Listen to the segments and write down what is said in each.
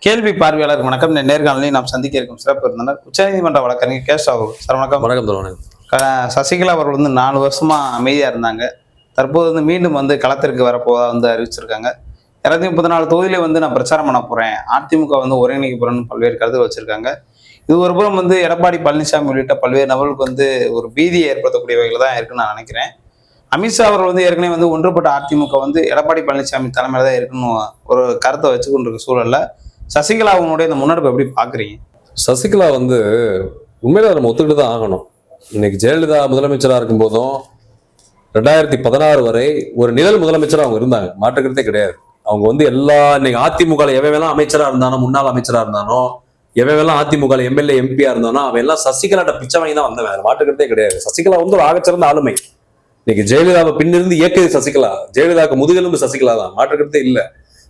கேள்வி பார்வையாளர் வணக்கம். இந்த நேர்காணலில் நாம் சந்திக்க இருக்கும் சிறப்பு விருந்தினர் உச்சநீதிமன்ற வழக்கறிஞர் கேசவ் சார். வணக்கம். வணக்கம். சசிகலா அவர்கள் 4 வருஷமா அமைதியா இருந்தாங்க. தற்போது மீண்டும் களத்திற்கு வரப்போவதா அறிவிச்சிருக்காங்க. 234 தொகுதியிலே நான் பிரச்சாரம் பண்ண போறேன், அதிமுக ஒருங்கிணைக்க போறேன்னு பல்வேறு கருத்து வச்சிருக்காங்க. இது ஒரு புறம் எடப்பாடி பழனிசாமி உள்ளிட்ட பல்வேறு நபர்களுக்கு ஒரு பீதியை ஏற்படுத்தக்கூடிய வகையில் தான் இருக்குன்னு நான் நினைக்கிறேன். அமித்ஷா அவர்கள் ஏற்கனவே ஒன்றுபட்ட அதிமுக எடப்பாடி பழனிசாமி தலைமையில தான் இருக்குன்னு ஒரு கருத்தை வச்சு கொண்டிருக்க சூழல்ல சசிகலா அவங்களுடைய இந்த முன்னெடுப்பு எப்படி பாக்குறீங்க? சசிகலா உண்மையில நம்ம ஒத்துக்கிட்டு தான் ஆகணும். இன்னைக்கு ஜெயலலிதா முதலமைச்சராக இருக்கும் போதும் 2016 வரை ஒரு நிழல் முதலமைச்சராக அவங்க இருந்தாங்க, மாற்றுக்கிறதே கிடையாது. அவங்க எல்லா இன்னைக்கு அதிமுக எவெல்லாம் அமைச்சராக இருந்தானோ, முன்னாள் அமைச்சராக இருந்தானோ, எவெல்லாம் அதிமுக எம்எல்ஏ எம்பியா இருந்தானோ அவன் எல்லாம் சசிகலாட்ட பிச்சை வாங்கி தான் வந்தவன், மாற்றுக்கிறதே கிடையாது. சசிகலா ஒரு ஆகச்சிறந்த ஆளுமை. இன்னைக்கு ஜெயலலிதாவை பின்னிருந்து இயக்கியது சசிகலா, ஜெயலலிதாவுக்கு முதுகெலும்பு சசிகலா தான், மாற்றுக்கிறதே இல்லை.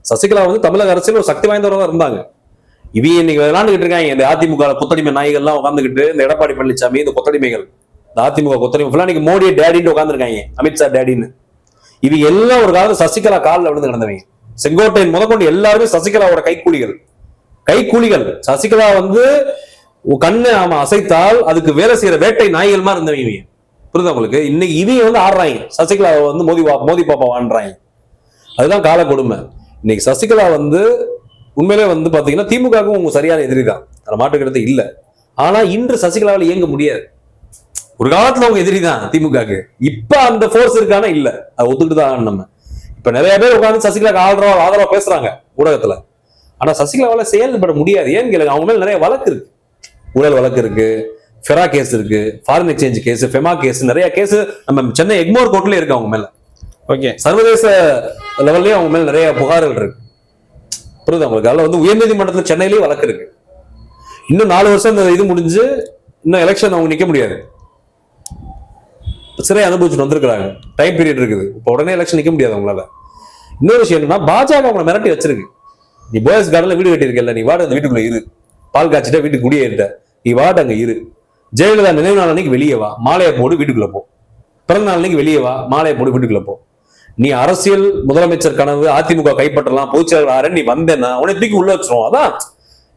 சசிகலா தமிழக அரசியல் ஒரு சக்தி வாய்ந்தவராக தான் இருந்தாங்க. இவங்க இன்னைக்கு விளையாண்டுகிட்டு இருக்காங்க. இந்த அதிமுக கொத்தடிமை நாய்கள்லாம் உட்காந்துக்கிட்டு, இந்த எடப்பாடி பழனிசாமி இந்த கொத்தடிமைகள், இந்த அதிமுக கொத்தடிமை இன்னைக்கு மோடியை டேடின்னு உட்காந்துருக்காங்க, அமித்ஷா டேடின்னு. இவங்க எல்லாம் ஒரு காலத்து சசிகலா காலில் விழுந்து கிடந்தவங்க. செங்கோட்டையன் முதற்கொண்டு எல்லாருமே சசிகலாவோட கைக்கூலிகள். சசிகலா கண்ணை அசைத்தால் அதுக்கு வேலை செய்யற வேட்டை நாய்கள் மாதிரி இருந்தவங்க. புரியுது உங்களுக்கு? இன்னைக்கு இவங்க ஆடுறாங்க, சசிகலா மோதி பாப்பா வாழ்றாங்க. அதுதான் கால கொடுமை. இன்னைக்கு சசிகலா உண்மையிலே பாத்தீங்கன்னா திமுகவும் அவங்க சரியான எதிரி தான், அதை மாற்றுக்கிறது இல்லை. ஆனா இன்று சசிகலாவில் இயங்க முடியாது. ஒரு காலத்துல அவங்க எதிரி தான் திமுகவுக்கு, இப்ப அந்த போர்ஸ் இருக்கானா இல்ல, அதை ஒத்துக்கிட்டு தான் நம்ம. இப்ப நிறைய பேர் உட்காந்து சசிகலாவுக்கு ஆதரவா பேசுறாங்க ஊடகத்துல. ஆனா சசிகலாவால செயல்பட முடியாது. ஏன்னு கேளுங்க, அவங்க மேல நிறைய வழக்கு இருக்கு. ஊழல் வழக்கு இருக்கு, ஃபெரா கேஸ் இருக்கு, foreign exchange case, FEMA case, நிறைய கேஸ் நம்ம சென்னை எக்மோர் கோர்ட்ல இருக்கு அவங்க மேல. ஓகே, சர்வதேச லெவல்லயும் அவங்க மேல நிறைய புகார்கள் இருக்கு. புரியுது உங்களுக்கு? அதில் உயர்நீதிமன்றத்துல சென்னையிலேயே வழக்கு இருக்கு. இன்னும் 4 வருஷம் இந்த இது முடிஞ்சு இன்னும் எலெக்ஷன் அவங்க நிக்க முடியாது, சிறை அனுபவிச்சுட்டு வந்திருக்கிறாங்க, டைம் பீரியட் இருக்குது. இப்போ உடனே எலெக்ஷன் நிக்க முடியாது அவங்களால. இன்னொரு விஷயம் என்னன்னா, பாஜக அவங்களை மிரட்டி வச்சிருக்கு. நீ போயஸ் கார்டன்ல வீடு கட்டியிருக்கல, நீ வாடு அந்த வீட்டுக்குள்ள இரு, பால் காய்ச்சிட்ட வீட்டுக்கு குடியேறிட்ட, நீ வாடு அங்க இரு, ஜெயலலிதா நினைவு நாள் அன்னைக்கு வெளியே வா, மாலையை போடு வீட்டுக்குள்ள போ, பிறந்த நாள் அன்னைக்கு வெளியே வா, மாலையை போடு வீட்டுக்குள்ள போ. நீ அரசியல் முதலமைச்சர் கனவு, அதிமுக கைப்பற்றலாம், பொதுச்செயலாளர் நீ வந்தேன்னா உன்னை தூக்கி உள்ள வச்சிரும். அதான்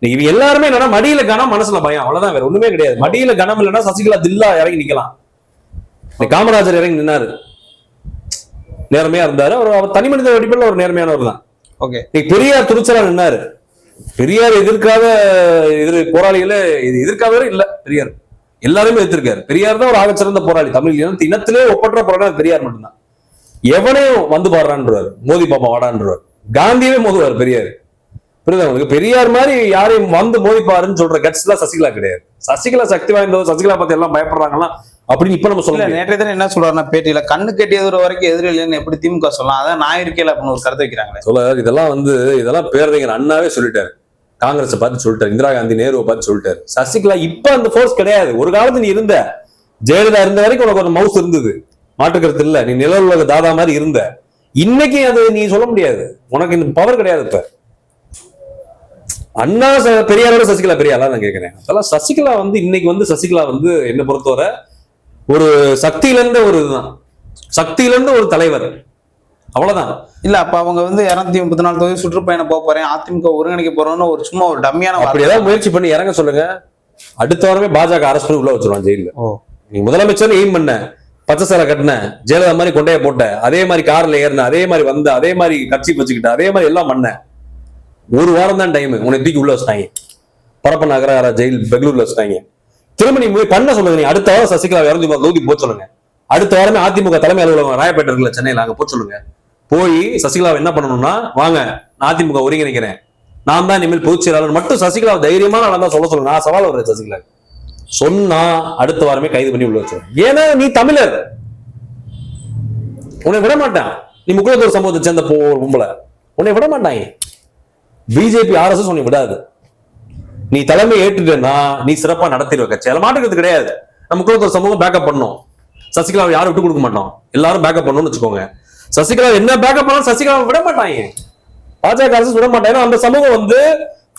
இவங்க எல்லாருமே என்னன்னா, மடியில கனம் மனசுல பயம், அவ்வளவுதான், வேற ஒண்ணுமே கிடையாது. மடியில கனம் இல்லைன்னா சசிகலா தில்லா இறங்கி நிக்கலாம். காமராஜர் இறங்கி நின்னாரு, நேர்மையா இருந்தாரு, அவர் தனி மனித அடிப்படையில் ஒரு நேர்மையானவர் தான். ஓகே, நீ பெரியார் துணிச்சலா நின்னாரு. பெரியார் எதிர்க்காத போராளிகளே எதிர்க்காதவரே இல்ல. பெரியார் எல்லாருமே எதிர்த்திருக்காரு. பெரியார் தான் ஒரு ஆகச்சிறந்த போராளி. தமிழ் இனத்திலே ஒப்பற்ற போராளி பெரியார் மட்டும்தான். எவனையும் பாடுறான்றாரு, மோதி பாப்பா வாடான்றார். காந்தியவே மோதுவார் பெரியார். புரியுதா உங்களுக்கு? பெரியார் மாதிரி யாரையும் மோதி பாருன்னு சொல்ற கட்ஸ் எல்லாம் சசிகலா கிடையாது. சசிகலா சக்தி வாய்ந்தவர், சசிகலா பத்தி எல்லாம் பயப்படுறாங்களா அப்படின்னு இப்ப நம்ம சொல்லல. நேற்றைய தினம் என்ன சொல்றாருன்னா, பேட்டியில கண்ணு கட்டியது வரைக்கும் எதிரி இல்லைன்னு எப்படி திமுக சொல்லலாம், அதான் நான் இருக்கேன் அப்படின்னு ஒரு கருத்து வைக்கிறாங்களே. இதெல்லாம் பேரறிஞர் அண்ணாவே சொல்லிட்டாரு, காங்கிரஸை பார்த்து சொல்லிட்டாரு, இந்திரா காந்தி நேருவை பார்த்து சொல்லிட்டாரு. சசிகலா இப்ப அந்த போர்ஸ் கிடையாது. ஒரு காலத்து நீ இருந்த, ஜெயலலிதா இருந்த வரைக்கும் உனக்கு ஒரு மவுஸ் இருந்தது, மாற்றுக்கிறது இல்ல. நீ நில உலக தாதா மாதிரி இருந்த. இன்னைக்கு அது நீ சொல்ல முடியாது, உனக்கு இந்த பவர் கிடையாது. இப்ப அண்ணா பெரியாரோட சசிகலா பெரியாரா நான் கேட்கிறேன். அதெல்லாம் சசிகலா இன்னைக்கு சசிகலா என்னை பொறுத்தவரை ஒரு சக்தியிலிருந்த ஒரு இதுதான், சக்தியிலிருந்து ஒரு தலைவர், அவ்வளவுதான். இல்ல அப்ப அவங்க 234 தொகுதி சுற்றுப்பயணம் போறேன், அதிமுக ஒருங்கிணைக்க போறோம்னு ஒரு சும்மா ஒரு டம்மியான அப்படி ஏதாவது முயற்சி பண்ணி இறங்க சொல்லுங்க. அடுத்த வாரமே பாஜக அரசு உள்ள வச்சிருவான் ஜெயில. நீ முதலமைச்சர் எய்ம் பண்ண, பச்சை சேலை கட்டின, ஜெயலலிதா மாதிரி கொண்டைய போட்ட, அதே மாதிரி கார்ல ஏறின, அதே மாதிரி வந்த, அதே மாதிரி கட்சி வச்சுக்கிட்ட, அதே மாதிரி எல்லாம் பண்ண. ஒரு வாரம் தான் டைம், உன்னை தூக்கி உள்ள வச்சுட்டாங்க. பரப்பன அகரஹாரா ஜெயில் பெங்களூர்ல வச்சுட்டாங்க. திரும்ப நீ பண்ண சொல்லுங்க. நீ அடுத்த வாரம் சசிகலா 230 போக சொல்லுங்க. அடுத்த வாரமே அதிமுக தலைமை அலுவலகம் ராயப்பேட்டை இருக்குல்ல சென்னையில, அங்க போக சொல்லுங்க. போய் சசிகலாவை என்ன பண்ணணும்னா, வாங்க நான் அதிமுக ஒருங்கிணைக்கிறேன், நான் தான் இனிமேல் பொதுச் செயலாளர் மட்டும் சசிகலாவை தைரியமா நான் தான் சொல்ல சொல்லுங்க. நான் சவால் வர்றேன் சசிகலா சொன்னா அடுத்த வாரமே கைது பண்ணி உள்ள வச்சிருவேன். ஏன்னா நீ தமிழர், உன்னை விட மாட்டான். நீ முக்குளத்தூர் சமூகத்தை சேர்ந்த பொம்பளை, உன்னை விட மாட்டாங்க. பிஜேபி RSS உன்னை விடாது. நீ தலைமை ஏற்றுட்டேன்னா நீ சிறப்பா நடத்திடுவ கட்சி, அதில் மாட்டுக்கிறது கிடையாது. நம்ம முக்குளத்தூர் சமூகம் பேக்கப் பண்ணணும், சசிகலாவை யாரும் விட்டு கொடுக்க மாட்டோம், எல்லாரும் பேக்கப் பண்ணணும்னு வச்சுக்கோங்க. சசிகலா என்ன பேக்கப் பண்ணாலும் சசிகலாவை விட மாட்டாங்க, பாஜக RSS விட மாட்டாங்க. அந்த சமூகம்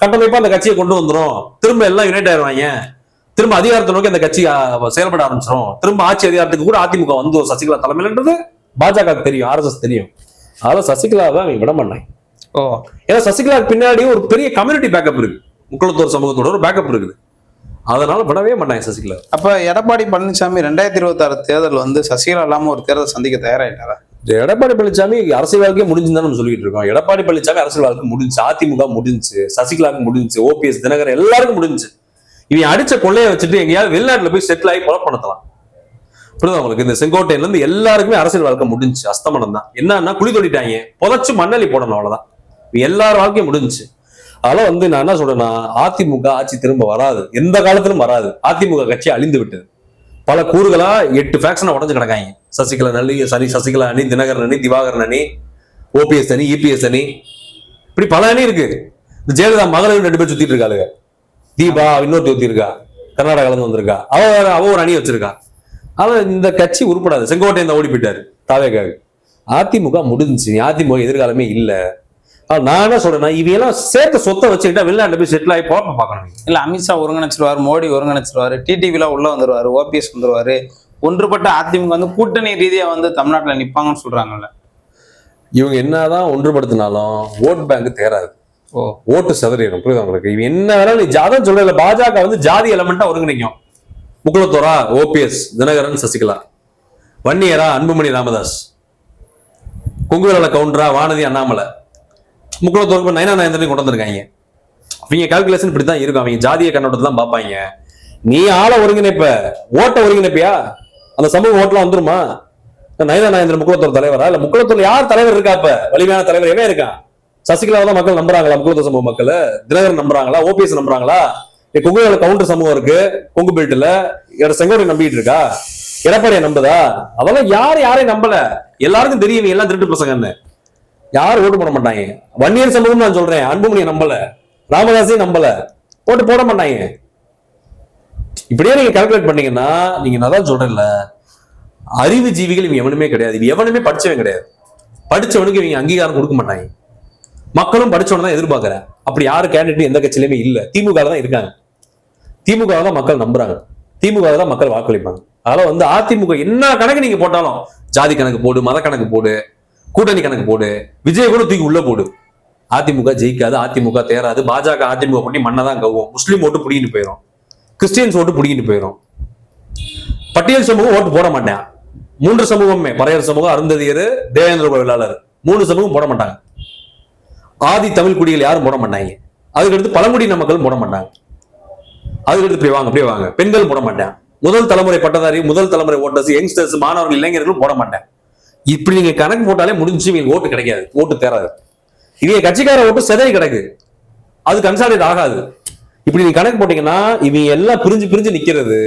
கட்டமைப்பா அந்த கட்சியை கொண்டு வந்துடும், திரும்ப எல்லாம் யுனைட் ஆயிடுவாங்க, திரும்ப அதிகாரத்தை நோக்கி அந்த கட்சி செயல்பட ஆரம்பிச்சிடும், திரும்ப ஆட்சி அதிகாரத்துக்கு கூட அதிமுக சசிகலா தலைமையிலன்றது பாஜக தெரியும், RSS தெரியும். அதனால சசிகலாவை அவங்க விட மாட்டாங்க. ஓ, ஏன்னா சசிகலாவுக்கு பின்னாடி ஒரு பெரிய கம்யூனிட்டி பேக்கப் இருக்கு, முக்குளத்தூர் சமூகத்தோட ஒரு பேக்கப் இருக்குது. அதனால விடவே மாட்டாங்க சசிகலா. அப்ப எடப்பாடி பழனிசாமி 2026 தேர்தல் வந்து சசிகலா இல்லாம ஒரு தேர்தல் சந்திக்க தயாராயிட்டாரா? எடப்பாடி பழனிசாமி அரசியல் வாழ்க்கையே முடிஞ்சுதான் நம்ம சொல்லிட்டு இருக்கோம். எடப்பாடி பழனிசாமி அரசியல் வாழ்க்கை முடிஞ்சு, அதிமுக முடிஞ்சு, சசிகலாவுக்கு முடிஞ்சு, ஓபிஎஸ் தினகரன் எல்லாருக்கும் முடிஞ்சு. இவன் அடிச்ச கொள்ளையை வச்சுட்டு எங்கேயாவது வெளிநாட்டுல போய் செட்டில் ஆகி குழப்பணத்தலாம். புரியுதா உங்களுக்கு? இந்த செங்கோட்டையில இருந்து எல்லாருக்குமே அரசியல் வாழ்க்கை முடிஞ்சு, அஸ்தமனம் தான். என்னன்னா குழி தோண்டிட்டாங்க, புதைச்சு மண்ணலி போடணும், அவ்வளவுதான். எல்லார் வாழ்க்கையும் முடிஞ்சு. அதெல்லாம் வந்து நான் என்ன சொல்றேன்னா, அதிமுக ஆட்சி திரும்ப வராது, எந்த காலத்திலும் வராது. அதிமுக கட்சி அழிந்து விட்டது. பல கூறுகளா 8 ஃபேக்ஷனை உடஞ்சு கிடக்காங்க. சசிகலா அணி, சசிகலா அணி, தினகரன் அணி, திவாகரன் அணி, ஓபிஎஸ் அணி, இபிஎஸ் அணி, இப்படி பல அணி இருக்கு. இந்த ஜெயலலிதா மகளிர் 2 பேர் சுத்திட்டு இருக்காளுங்க. தீபா இன்னொருத்தி ஊத்தி இருக்கா, கர்நாடகால இருந்து வந்திருக்கா, அவ ஒரு அணி வச்சிருக்கா. ஆனா இந்த கட்சி உருப்படாது. செங்கோட்டையன் தான் ஓடி போயிட்டாரு தாவேக்காக. அதிமுக முடிஞ்சு, அதிமுக எதிர்காலமே இல்ல. நான் என்ன சொல்றேன்னா, இவையெல்லாம் சேர்த்த சொத்தை வச்சுக்கிட்டா வெளிநாட்டுல போய் செட்டில் ஆகி குழப்பம் பார்க்கணும். இல்ல, அமித்ஷா ஒருங்கிணைச்சிருவாரு, மோடி ஒருங்கிணைச்சிருவாரு, டிடிவில உள்ள வந்துருவாரு, ஓபிஎஸ் வந்துருவாரு. ஒன்றுபட்ட அதிமுக வந்து கூட்டணி ரீதியா வந்து தமிழ்நாட்டுல நிப்பாங்கன்னு சொல்றாங்கல்ல. இவங்க என்னதான் ஒன்றுபடுத்தினாலும் ஓட் பேங்க் தேராது. ஓட்டு சதறிடும். புரியுது உங்களுக்கு? இவன் என்ன வேணாலும் நீ ஜாதம் சொல்ற, பாஜக வந்து ஜாதி எலமெண்டா ஒருங்கிணைக்கும். முக்குளத்தோரா ஓபிஎஸ், தினகரன், சசிகலா. வன்னியரா அன்புமணி ராமதாஸ், கொங்குவேல கவுண்டரா வானதி அண்ணாமலை, முக்குளத்தோருக்கு நயனா நயந்திரனையும் கொண்டு வந்திருக்காங்க. அவங்க கால்குலேஷன் இப்படித்தான் இருக்கும். அவங்க ஜாதிய கண்ணோட்டத்தை தான் பார்ப்பாங்க. நீ ஆளை ஒருங்கிணைப்ப, ஓட்ட ஒருங்கிணைப்பியா? அந்த சமூக ஓட்டெல்லாம் வந்துருமா? நயனா நயந்திரன் முக்குளத்தூர் தலைவரா? இல்ல முக்குளத்தூர்ல யார் தலைவர் இருக்கா? இப்ப வலிமையான தலைவர் எவன் இருக்கான்? சசிகலாவை தான் மக்கள் நம்புறாங்களா? முக்குளத்தூர் சமூக மக்கள் தினகரன் நம்புறாங்களா? ஓபிஎஸ் நம்புறாங்களா? கொங்குவேல கவுண்டர் சமூகம் இருக்கு கொங்கு பெல்ட்ல, செங்கோட்டை நம்பிட்டு இருக்கா? எடப்பாடியை நம்புதா? அதெல்லாம் யாரையும் நம்பல. எல்லாருக்கும் தெரியும் எல்லாம் திருட்டு பசங்கன்னு. யாரும் ஓட்டு போட மாட்டாங்க. வன்னியர் சமூகம் நான் சொல்றேன், அன்புமணியை நம்பல, ராமதாஸையும் நம்பல, ஓட்டு போட மாட்டாங்க. இப்படியே நீங்க கால்குலேட் பண்ணீங்கன்னா, நீங்க நான் சொல்றேன்ல, அறிவு ஜீவிகள் இவங்க எவனுமே கிடையாது. இவங்க எவனுமே படிச்சவன் கிடையாது. படிச்சவனுக்கு இவங்க அங்கீகாரம் கொடுக்க மாட்டாங்க. மக்களும் படிச்சவன தான் எதிர்பார்க்கிறேன். அப்படி யாரு கேண்டிடேட் எந்த கட்சியிலுமே இல்ல. திமுக தான் இருக்காங்க. திமுக தான் மக்கள் நம்புறாங்க. திமுக தான் மக்கள் வாக்களிப்பாங்க. அதனால வந்து அதிமுக என்ன கணக்கு நீங்க போட்டாலும், ஜாதி கணக்கு போடு, மத கணக்கு போடு, கூட்டணி கணக்கு போடு, விஜய் கூட தூக்கி உள்ள போடு, அதிமுக ஜெயிக்காது, அதிமுக தேராது. பாஜக அதிமுக பண்ணி மண்ணை தான் கவ்வும். முஸ்லீம் ஓட்டு பிடிக்கிட்டு போயிடும், கிறிஸ்டியன்ஸ் ஓட்டு பிடிக்கிட்டு போயிடும். பட்டியல் சமூகம் ஓட்டு போட மாட்டேன். 3 சமூகமே, பறையர் சமூகம், அருந்ததியர், தேவேந்திர வேளாளர், 3 சமூகம் போட மாட்டாங்க. ஆதி தமிழ் குடிகள் யாரும் போட மாட்டாங்க. அதுக்கடுத்து பழங்குடியின மக்கள் போட மாட்டாங்க. அதுக்கடுத்து அப்படியே வாங்க பெண்கள் போட மாட்டேன். முதல் தலைமுறை பட்டதாரி, முதல் தலைமுறை ஓட்டர்ஸ், யங்ஸ்டர்ஸ், மாணவர்கள், இளைஞர்களும் போட மாட்டேன். இப்படி நீங்க கணக்கு போட்டாலே முடிஞ்சு இவங்க ஓட்டு கிடைக்காது, ஓட்டு தேராது. இவங்க கட்சிக்கார ஓட்டு செதறி கிடக்கு, அது கன்சாலிடேட் ஆகாது. இப்படி நீங்க கணக்கு போட்டீங்கன்னா இவங்க எல்லாம் பிரிஞ்சு நிக்கிறது.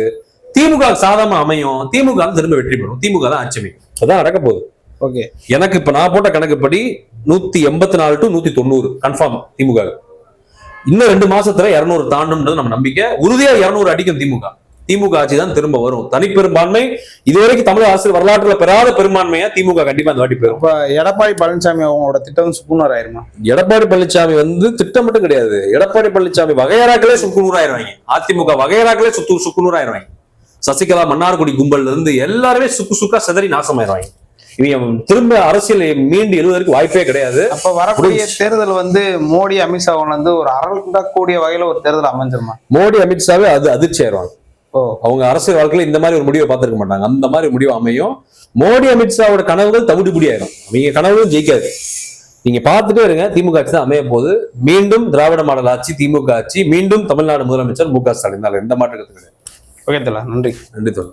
திமுக சாதமா அமையும், திமுக திரும்ப வெற்றி பெறும், திமுக தான் ஆட்சி அமைக்கும். அதான் நடக்க போகுது. ஓகே, எனக்கு இப்ப நான் போட்ட கணக்குப்படி 184 to 190 கன்ஃபார்ம் திமுக. இன்னும் 2 மாசத்துல 200 தாண்டும்ன்றது நம்ம நம்பிக்கை. உறுதியா 200 அடிக்கும் திமுக. திமுக ஆட்சி தான் திரும்ப வரும். தனிப்பெரும்பான்மை இதுவரைக்கும் தமிழக அரசியல் வரலாற்றுல பெறாத பெரும்பான்மையா திமுக கண்டிப்பா அந்த வாட்டி பெறும். எடப்பாடி பழனிசாமி அவங்களோட திட்டம் சுக்குநூறு ஆயிருமா? எடப்பாடி பழனிசாமி வந்து திட்டம் மட்டும் கிடையாது. எடப்பாடி பழனிசாமி வகையறாக்களே சுக்குநூறு ஆயிருவாங்க. அதிமுக வகையறாக்களே சுக்குநூறு ஆயிருவாங்க. சசிகலா, மன்னார்குடி கும்பல்ல இருந்து எல்லாருமே சுக்கா செதறி நாசமாயிருவாங்க. இவங்க திரும்ப அரசியல் மீண்டு எழுவதற்கு வாய்ப்பே கிடையாது. அப்ப வரக்கூடிய தேர்தல் வந்து மோடி அமித்ஷா வந்து ஒரு அரங்கக்கூடிய வகையில ஒரு தேர்தல் அமைஞ்சிருமா? மோடி அமித்ஷாவே அது அதிர்ச்சி ஆயிடுவாங்க. அவங்க அரசியல் வாழ்க்கையில இந்த மாதிரி ஒரு முடிவை பார்த்திருக்க மாட்டாங்க. அந்த மாதிரி முடிவு அமையும். மோடி அமித்ஷாவோட கனவுகள் தவிடுபடி ஆயிரும். அவங்க கனவுகளும் ஜெயிக்காது. நீங்க பார்த்துட்டே இருங்க, திமுக ஆட்சி தான் அமைய போது. மீண்டும் திராவிட மாடல் ஆட்சி, திமுக ஆட்சி, மீண்டும் தமிழ்நாடு முதலமைச்சர் மு க ஸ்டாலின். எந்த மாற்றத்துக்கு கிடையாது. ஓகே தல, நன்றி. நன்றி தோழர்.